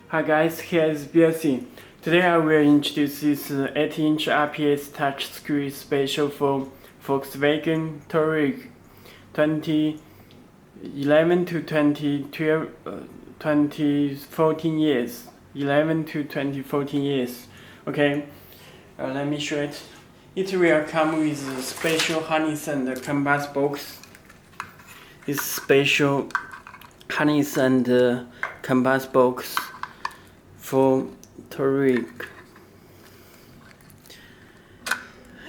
Hi guys, here is Belsee. Today I will introduce this 8-inch IPS touchscreen special for Volkswagen Touareg 2011 to 2012, 2014 years. 11 to 2014 years. Okay, let me show it. It will come with a special harness and compass box. This special harness and compass box for Touareg.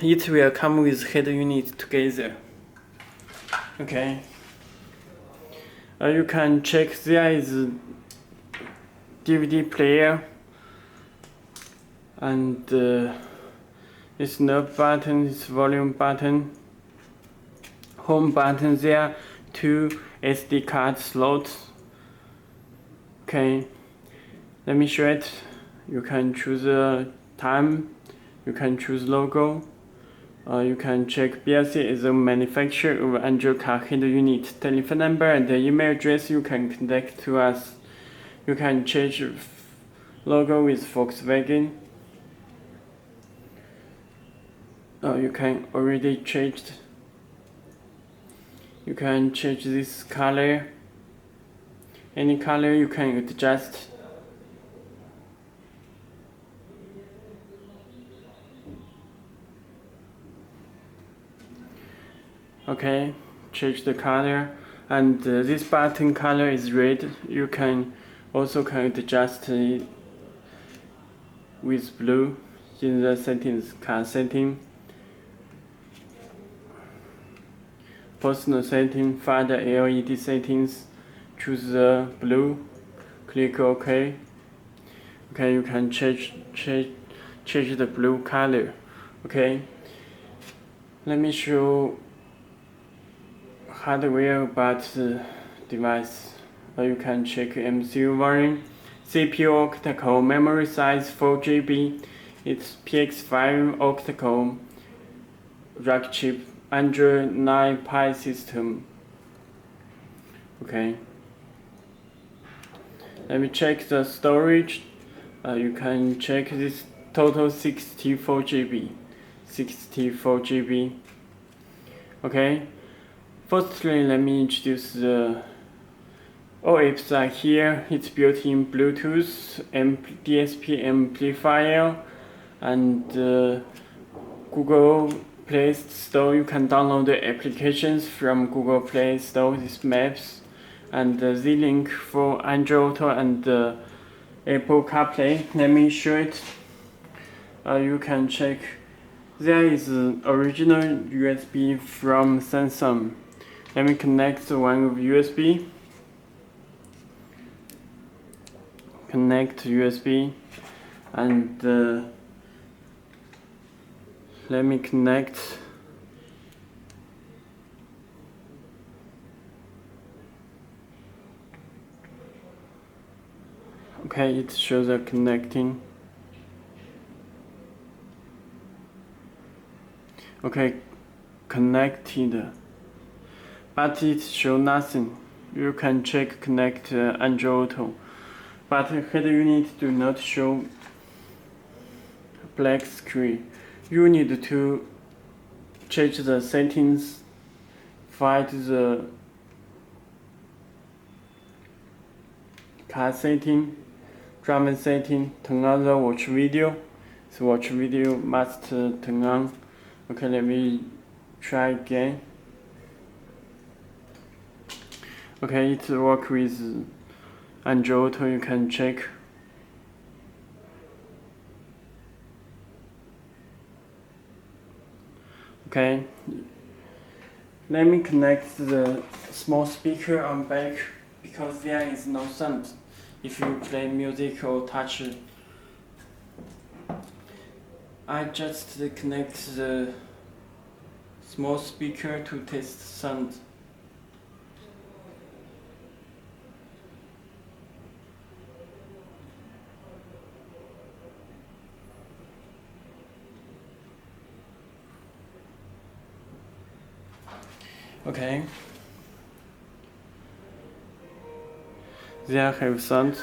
It will come with head unit together. Okay. You can check there is a DVD player and this knob button, this volume button, home button. There are two SD card slots. Okay. Let me show it. You can choose a time, you can choose logo, you can check Belsee is a manufacturer of Android car head unit, telephone number and the email address you can contact to us. You can change logo with Volkswagen. You can already change. You can change this color. Any color you can adjust. Okay, change the color, and this button color is red. You can also adjust it with blue in the settings, car setting, personal setting, find the LED settings, choose the blue, click OK. Okay, you can change the blue color. Okay, let me show hardware about the device. You can check MCU variant, CPU octa-core, memory size 4GB, it's PX5 octa-core, rack chip, Android 9 Pie system. Okay. Let me check the storage. You can check this total 64GB. 64GB. Okay. Firstly, let me introduce the all apps are here. It's built-in Bluetooth, DSP amplifier, and Google Play Store. You can download the applications from Google Play Store. These maps and Z-Link for Android Auto and Apple CarPlay. Let me show it. You can check. There is original USB from Samsung. Let me connect one of USB. Connect USB and let me connect. Okay, it shows a connecting. Okay, connected, but it shows nothing. You can check connect Android Auto, but head unit do not show black screen. You need to change the settings, find the car setting, driver setting, turn on the watch video. So watch video must turn on. Okay, let me try again. Okay, it works with Android Auto, you can check. Okay, let me connect the small speaker on back because there is no sound if you play music or touch it. I just connect the small speaker to test sound. Okay. There have sound.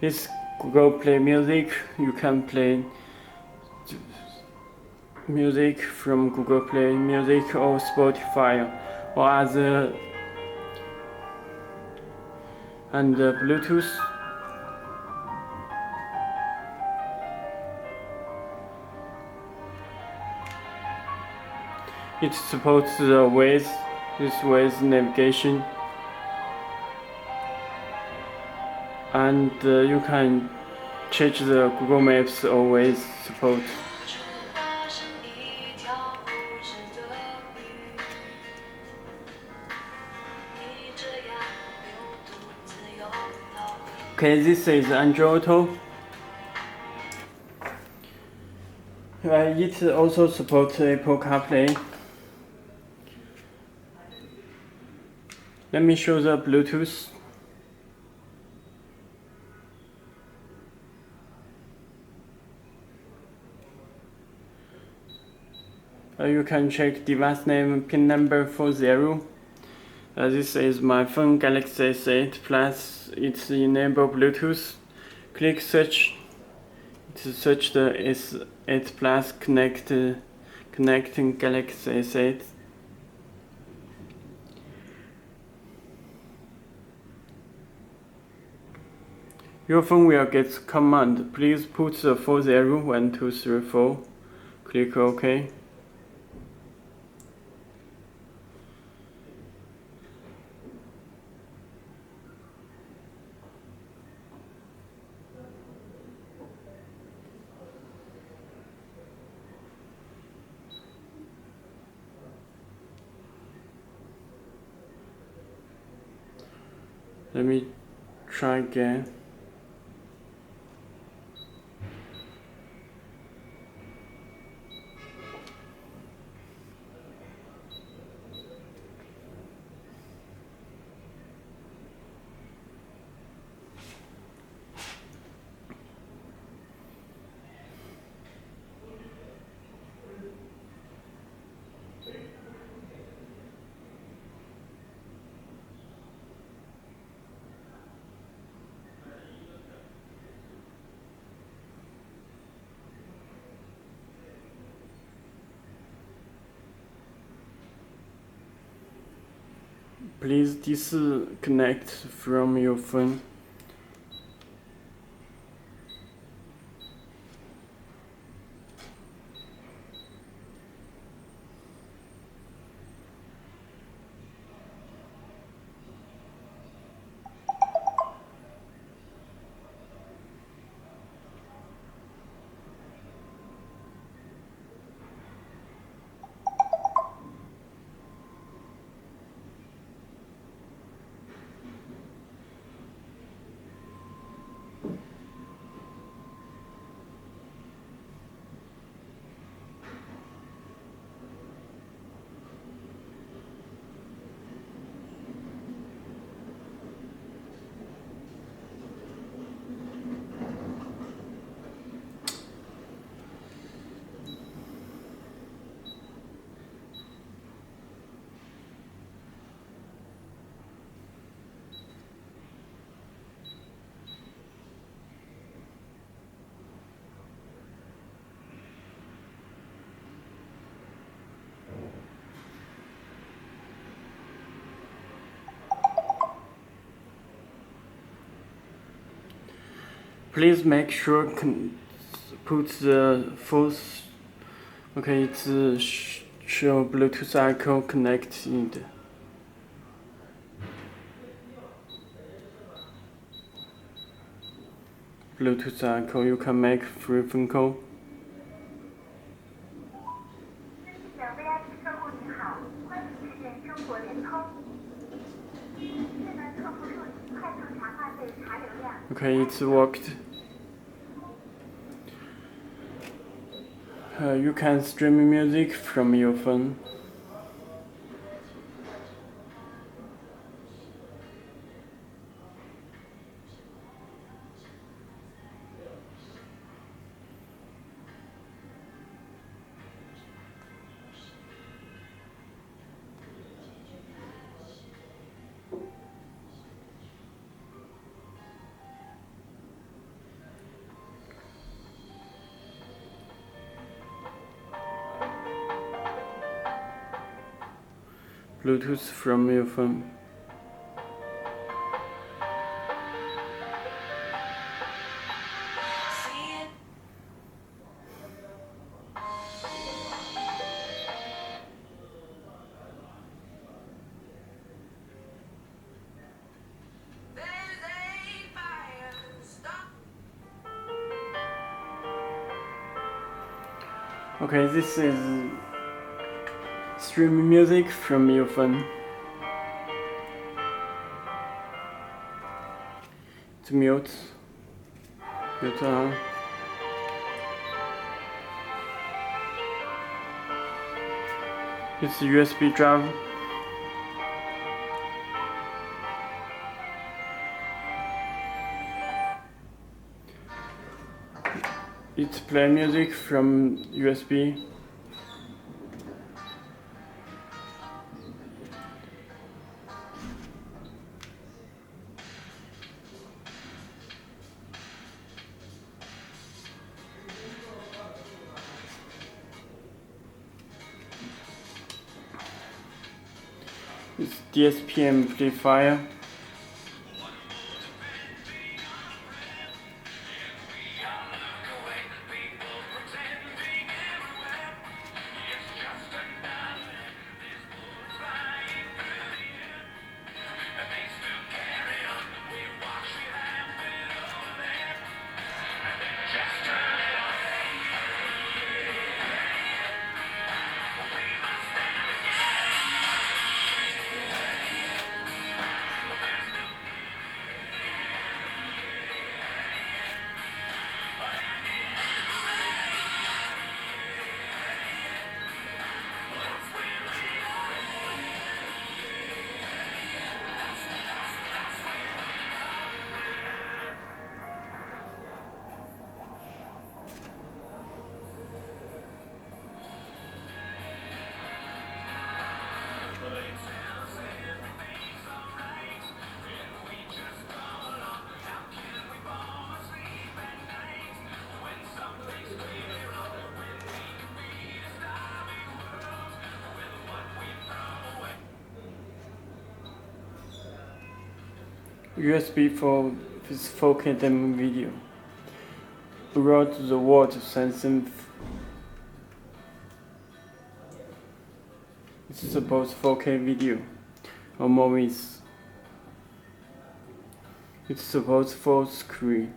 This Google Play Music. You can play music from Google Play Music or Spotify or other, and Bluetooth. It supports the Waze, this Waze navigation, and you can change the Google Maps or Waze support. Okay, this is Android Auto. It also supports Apple CarPlay. Let me show the Bluetooth. You can check device name, pin number 40. This is my phone Galaxy S8 Plus. It's enable Bluetooth. Click search. To search the S8 Plus connecting Galaxy S8. Your phone will get command. Please put the 401234. Click OK. Let me try again. Please disconnect from your phone. Please make sure put the fourth. Okay, it's show Bluetooth icon connected. Bluetooth icon, you can make free phone call. Okay, it's worked. You can stream music from your phone. Bluetooth from your phone. Okay, this is streaming music from your phone. It's mute. Mute on. It's USB drive. It play music from USB. It's DSP amplifier. USB for this 4K demo video. Brought the world sensing. It supports 4K video or movies. It supports full screen.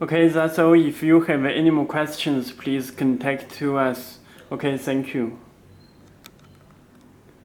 Okay, that's all. If you have any more questions, please contact to us. Okay, thank you.